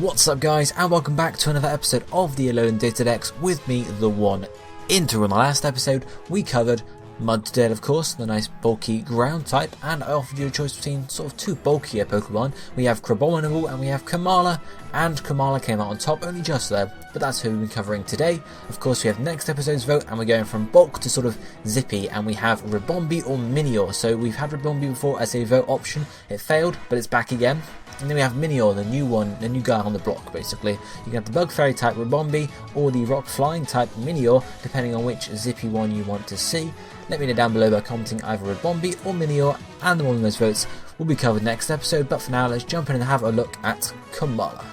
What's up guys, and welcome back to another episode of the Alolan DataDex with me, TheOneIntegral. In the last episode we covered Mudtail, of course, the nice bulky ground type, and I offered you a choice between sort of two bulkier Pokemon. We have Komala and we have Komala, and Komala came out on top only just there, but that's who we'll be covering today. Of course we have next episode's vote, and we're going from bulk to sort of zippy, and we have Ribombee or Minior. So we've had Ribombee before as a vote option, it failed, but it's back again. And then we have Minior, the new one, the new guy on the block basically. You can have the Bug Fairy type Ribombee or the Rock Flying type Minior, depending on which zippy one you want to see. Let me know down below by commenting either Ribombee or Minior, and the one with those votes will be covered next episode. But for now, let's jump in and have a look at Komala.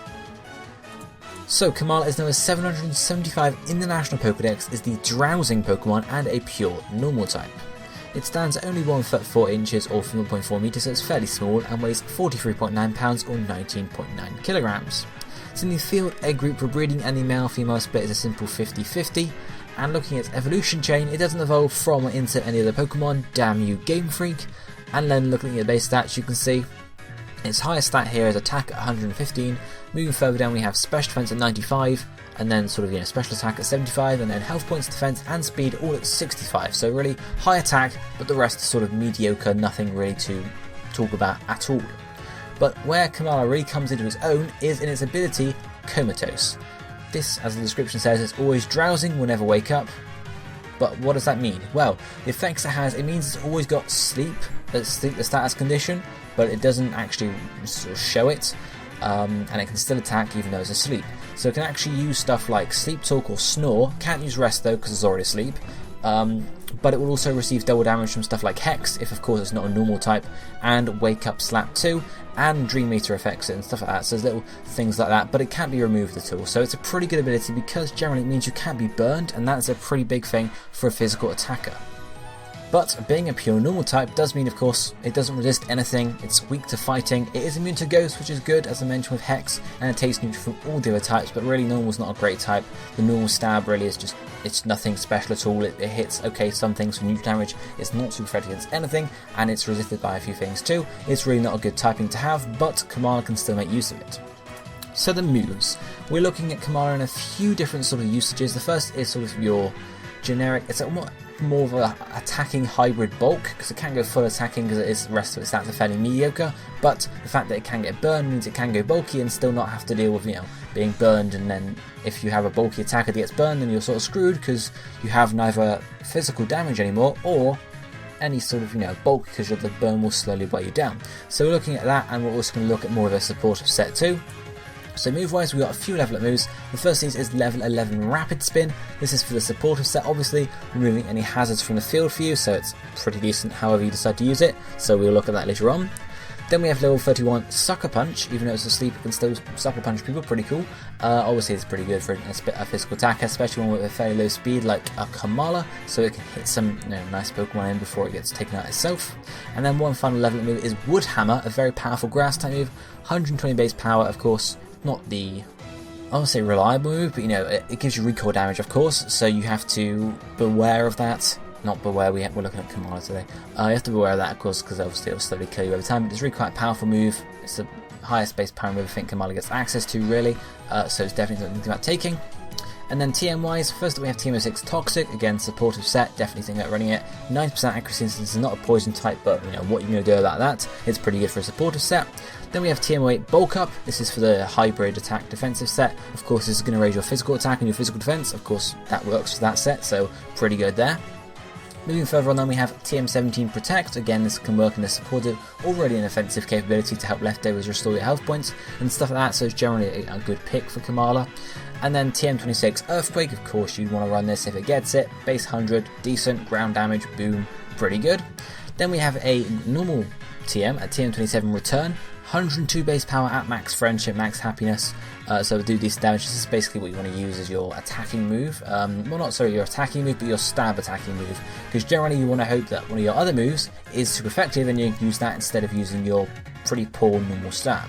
So Komala is number 775 in the National Pokédex, is the drowsing Pokemon and a pure normal type. It stands at only 1 foot 4 inches or 0.4 meters, so it's fairly small, and weighs 43.9 pounds or 19.9 kilograms. It's in the field egg group for breeding, and the male-female split is a simple 50-50. And looking at its evolution chain, it doesn't evolve from or into any other Pokemon, damn you Game Freak. And then looking at the base stats, you can see its highest stat here is attack at 115. Moving further down we have special defense at 95, and then sort of special attack at 75, and then health points, defense and speed all at 65. So really high attack, but the rest is sort of mediocre, nothing really to talk about at all. But where Komala really comes into its own is in its ability Comatose. This, as the description says, is always drowsing, will never wake up. But what does that mean? Well, the effects it has, it means it's always got sleep, the status condition, but it doesn't actually sort of show it, and it can still attack even though it's asleep. So it can actually use stuff like Sleep Talk or Snore, can't use Rest though because it's already asleep, but it will also receive double damage from stuff like Hex, if of course it's not a normal type, and Wake Up Slap 2, and Dream Meter affects it and stuff like that, so there's little things like that, but it can't be removed at all. So it's a pretty good ability because generally it means you can't be burned, and that's a pretty big thing for a physical attacker. But being a pure normal type does mean, of course, it doesn't resist anything, it's weak to fighting, it is immune to Ghost, which is good, as I mentioned with Hex, and it takes neutral from all the other types, but really normal's not a great type. The normal stab really is just, it's nothing special at all. It hits, okay, some things for neutral damage, it's not super effective against anything, and it's resisted by a few things too. It's really not a good typing to have, but Komala can still make use of it. So the moves. We're looking at Komala in a few different sort of usages. The first is sort of your generic, it's more of a attacking hybrid bulk, because it can go full attacking because the rest of its stats are fairly mediocre, but the fact that it can get burned means it can go bulky and still not have to deal with being burned, and then if you have a bulky attacker that gets burned then you're sort of screwed because you have neither physical damage anymore or any sort of bulk, because the burn will slowly weigh you down. So we're looking at that, and we're also going to look at more of a supportive set too. So move wise, we've got a few level up moves. The first is level 11 Rapid Spin. This is for the supportive set, obviously, removing any hazards from the field for you, so it's pretty decent however you decide to use it, so we'll look at that later on. Then we have level 31 Sucker Punch. Even though it's asleep, it can still Sucker Punch people, pretty cool. Obviously it's pretty good for a physical attacker, especially one with a fairly low speed like a Komala, so it can hit some nice Pokemon in before it gets taken out itself. And then one final level up move is Wood Hammer, a very powerful grass type move, 120 base power, of course. Not the, I won't say reliable move, but it gives you recoil damage, of course, so you have to beware of that. Not beware, we're looking at Komala today. You have to beware of that, of course, because obviously it'll slowly kill you over time, but it's really quite a powerful move. It's the highest base power move I think Komala gets access to, really, so it's definitely something about taking. And then TM wise, first up we have TM06 Toxic, again supportive set, definitely think about running it. 90% accuracy since it's not a poison type, but what you're going to do about that, it's pretty good for a supportive set. Then we have TM08 Bulk Up, this is for the hybrid attack defensive set. Of course this is going to raise your physical attack and your physical defense, of course that works for that set, so pretty good there. Moving further on then we have TM17 Protect, again this can work in a supportive, already an offensive capability to help leftovers restore your health points and stuff like that, so it's generally a good pick for Komala. And then TM26 Earthquake, of course you'd want to run this if it gets it, base 100, decent, ground damage, boom, pretty good. Then we have a normal TM at TM27 Return, 102 base power at max friendship, max happiness, so it'll do decent damage. This is basically what you want to use as your attacking move, well not sorry your attacking move, but your stab attacking move, because generally you want to hope that one of your other moves is super effective and you use that instead of using your pretty poor normal stab.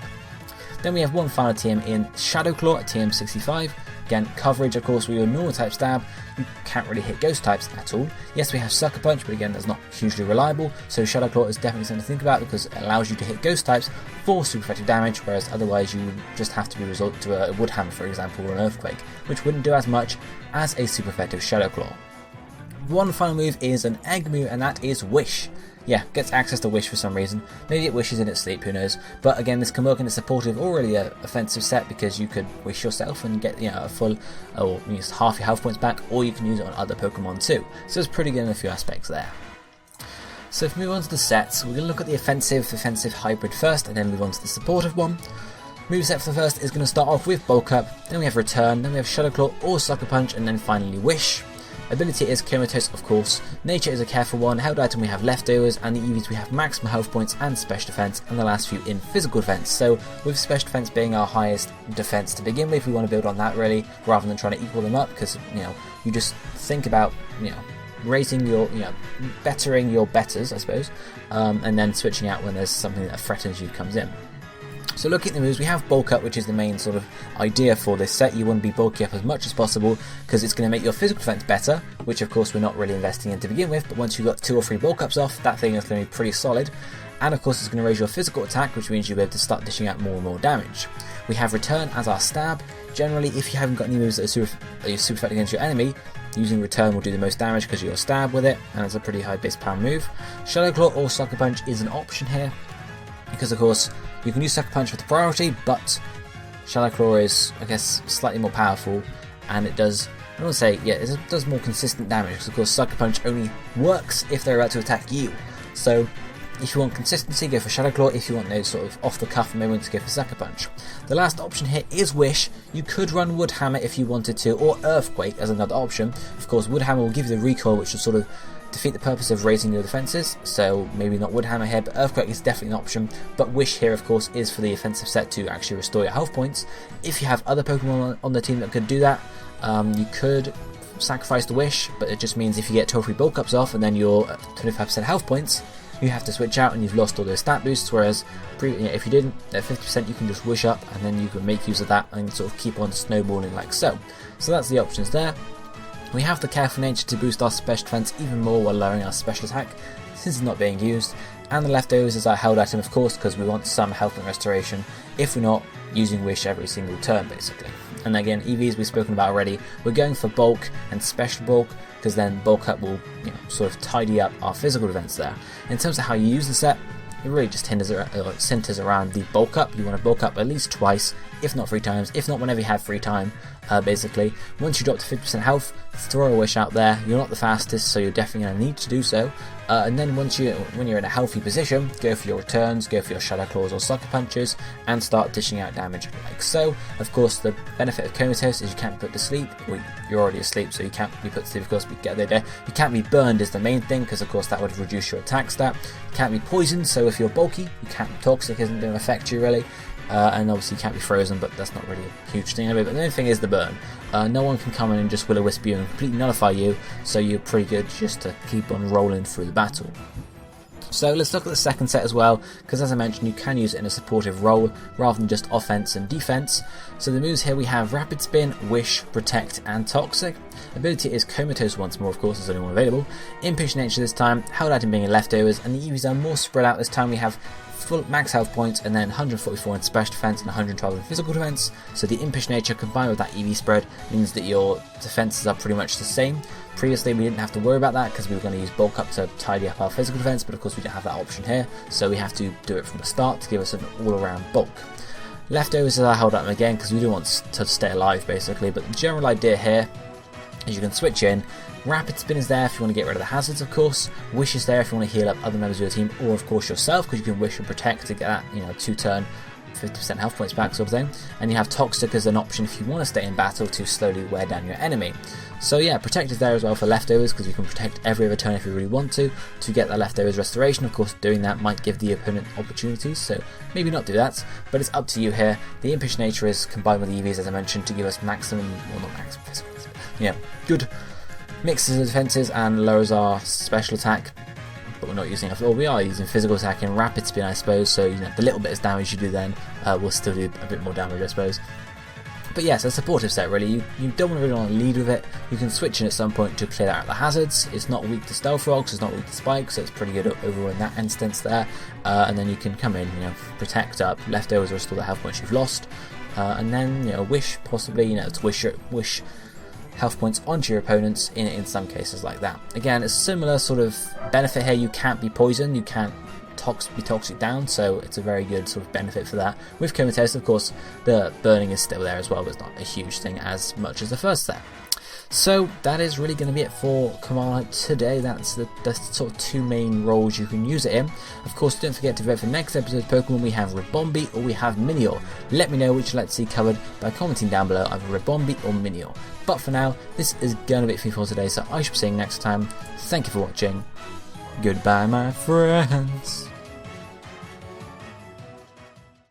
Then we have one final TM in Shadow Claw at TM 65. Again, coverage, of course, with your normal type stab, you can't really hit ghost types at all. Yes, we have Sucker Punch, but again, that's not hugely reliable, so Shadow Claw is definitely something to think about because it allows you to hit ghost types for super effective damage, whereas otherwise you just have to be resort to a Wood Hammer, for example, or an Earthquake, which wouldn't do as much as a super effective Shadow Claw. One final move is an egg move, and that is Wish. Yeah, gets access to Wish for some reason. Maybe it wishes in its sleep, who knows. But again, this can work in a supportive or really a offensive set because you could wish yourself and get a full or half your health points back, or you can use it on other Pokemon too. So it's pretty good in a few aspects there. So if we move on to the sets, we're going to look at the offensive hybrid first, and then move on to the supportive one. Moveset for the first is going to start off with Bulk Up, then we have Return, then we have Shadow Claw or Sucker Punch, and then finally Wish. Ability is Comatose, of course. Nature is a careful one. Held item we have Leftovers, and the EVs we have maximum health points and special defense, and the last few in physical defense. So with special defense being our highest defense to begin with, we want to build on that really, rather than trying to equal them up, because you just think about raising your bettering your betters, I suppose, and then switching out when there's something that threatens you comes in. So looking at the moves, we have Bulk Up, which is the main sort of idea for this set. You want to be bulky up as much as possible because it's going to make your physical defense better, which of course we're not really investing in to begin with, but once you've got 2 or 3 Bulk Ups off, that thing is going to be pretty solid. And of course it's going to raise your physical attack, which means you'll be able to start dishing out more and more damage. We have Return as our stab. Generally, if you haven't got any moves that are super effective against your enemy, using Return will do the most damage because of your stab with it, and it's a pretty high base power move. Shadow Claw or Sucker Punch is an option here, because of course you can use Sucker Punch with the priority, but Shadow Claw is, I guess, slightly more powerful, and it does, I don't want to say, yeah, it does more consistent damage, because of course Sucker Punch only works if they're about to attack you. So if you want consistency, go for Shadow Claw. If you want those sort of off the cuff moments, go for Sucker Punch. The last option here is Wish. You could run Wood Hammer if you wanted to, or Earthquake as another option. Of course, Wood Hammer will give you the recoil, which will sort of defeat the purpose of raising your defenses, so maybe not Wood Hammer here, but Earthquake is definitely an option. But Wish here, of course, is for the offensive set to actually restore your health points. If you have other Pokemon on the team that could do that, you could sacrifice the Wish, but it just means if you get 2 or 3 Bulk Ups off and then you're at 25% health points, you have to switch out and you've lost all those stat boosts, whereas if you didn't, at 50% you can just wish up and then you can make use of that and sort of keep on snowballing like so. So that's the options there. We have the Careful Nature to boost our special defense even more while lowering our special attack, since it's not being used, and the Leftovers is our held item, of course, because we want some health and restoration, if we're not using Wish every single turn basically. And again, EVs we've spoken about already, we're going for Bulk and Special Bulk, because then Bulk Up will sort of tidy up our physical defense there. In terms of how you use the set, it really just centers around the Bulk Up. You want to Bulk Up at least twice, if not 3 times, if not whenever you have free time. Basically, once you drop to 50% health, throw a Wish out there. You're not the fastest, so you're definitely going to need to do so. And then when you're in a healthy position, go for your Returns, go for your Shadow Claws or Sucker Punches, and start dishing out damage like so. Of course, the benefit of Comatose is you can't be put to sleep. Well, you're already asleep, so you can't be put to sleep. Of course, we get the idea. You can't be burned is the main thing, because of course that would reduce your attack stat. You can't be poisoned, so if you're bulky, you can't be toxic, isn't going to affect you really. And obviously you can't be frozen, but that's not really a huge thing anyway. But the main thing is the burn. No one can come in and just will-o-wisp you and completely nullify you, so you're pretty good just to keep on rolling through the battle. So let's look at the second set as well, because as I mentioned, you can use it in a supportive role rather than just offense and defense. So the moves here we have Rapid Spin, Wish, Protect, and Toxic. Ability is Comatose once more, of course, there's only one available. Impish Nature this time, held item being in Leftovers, and the EVs are more spread out this time. We have full max health points and then 144 in special defense and 112 in physical defense. So the Impish Nature combined with that EV spread means that your defenses are pretty much the same. Previously we didn't have to worry about that because we were going to use Bulk Up to tidy up our physical defense, but of course we don't have that option here, so we have to do it from the start to give us an all-around bulk. Leftovers is our held item again because we do want to stay alive basically, but the general idea here is you can switch in. Rapid Spin is there if you want to get rid of the hazards, of course. Wish is there if you want to heal up other members of your team, or of course yourself, because you can Wish and Protect to get that 2-turn 50% health points back sort of thing. And you have Toxic as an option if you want to stay in battle to slowly wear down your enemy. So yeah, Protect is there as well for Leftovers, because you can protect every other turn if you really want to get that Leftovers restoration. Of course, doing that might give the opponent opportunities, so maybe not do that, but it's up to you here. The Impish Nature is combined with the EVs, as I mentioned, to give us maximum, well not maximum physical, good mixes of defenses and lowers our special attack. but we're not using it. Well, we are using physical attack and rapid spin, I suppose, so the little bit of damage you do then will still do a bit more damage, I suppose. But yes, a supportive set really. You don't really want to lead with it. You can switch in at some point to clear out the hazards. It's not weak to stealth rocks, it's not weak to spikes, so it's pretty good overall in that instance there. And then you can come in, protect up, leftovers restore the health points you've lost, and then wish possibly to wish health points onto your opponents in some cases like that. Again, it's a similar sort of benefit here. You can't be poisoned, you can't be toxic down, so it's a very good sort of benefit for that. With Comatose, of course, the burning is still there as well, but it's not a huge thing as much as the first set. So that is really going to be it for Komala today. That's the sort of two main roles you can use it in. Of course, don't forget to vote for the next episode of Pokemon. We have Ribombee or we have Minior. Let me know which you'd like to see covered by commenting down below, either Ribombee or Minior. But for now, this is going to be it for today, so I shall be seeing you next time. Thank you for watching. Goodbye, my friends.